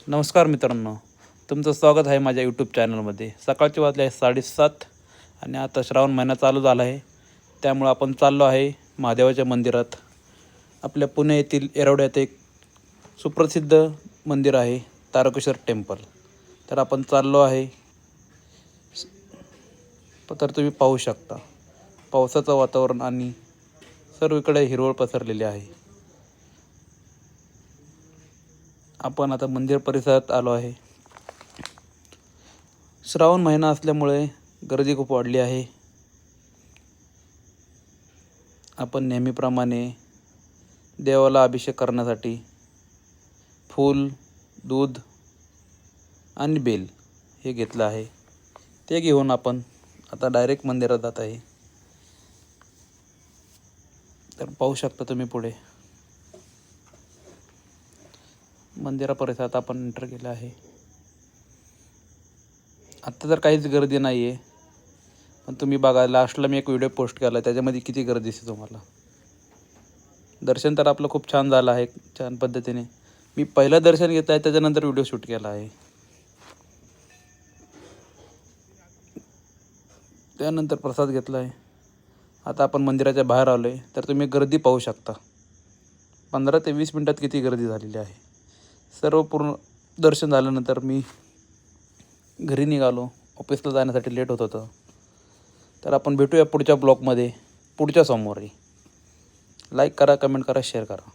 नमस्कार मित्रांनो, तुमचं स्वागत आहे माझ्या यूट्यूब चॅनलमध्ये. सकाळचे वाजले आहे 7:30 आणि आता श्रावण महिना चालू झाला आहे. त्यामुळं आपण चाललो आहे महादेवाच्या मंदिरात. आपल्या पुणे येथील येरवड्यात एक सुप्रसिद्ध मंदिर आहे तारकेश्वर टेम्पल. तर आपण चाललो आहे. तर तुम्ही पाहू शकता पावसाचं वातावरण आणि सर्वीकडे हिरवळ पसरलेली आहे. आपण आता मंदिर परिसरात आलो आहे. श्रावण महिना असल्यामुळे गर्दी खूप वाढली आहे. आपण नेहमीप्रमाणे देवाला अभिषेक करण्यासाठी फूल, दूध आणि बेल हे घेतलं आहे. ते घेऊन आपण आता डायरेक्ट मंदिरात जात आहे. तर पाहू शकता तुम्ही पुढे मंदिरा परिसरात आपण एंटर केलं आहे. आत्ता तर काहीच गर्दी नाही आहे, पण तुम्ही बघा लास्टला मी एक व्हिडिओ पोस्ट केला त्याच्यामध्ये किती गर्दी दिसते तुम्हाला. दर्शन तर आपलं खूप छान झालं आहे, छान पद्धतीने. मी पहिलं दर्शन घेत आहे, त्याच्यानंतर व्हिडिओ शूट केला आहे. त्यानंतर प्रसाद घेतला आहे. आता आपण मंदिराच्या बाहेर आलो आहे. तर तुम्ही गर्दी पाहू शकता. 15 ते 20 मिनटात किती गर्दी झालेली आहे. सर्व पूर्ण दर्शन झाल्यानंतर मी घरी निघालो. ऑफिसला जाण्यासाठी लेट होत होतं. तर आपण भेटूया पुढच्या ब्लॉगमध्ये पुढच्या सोमवारी. लाईक करा, कमेंट करा, शेअर करा.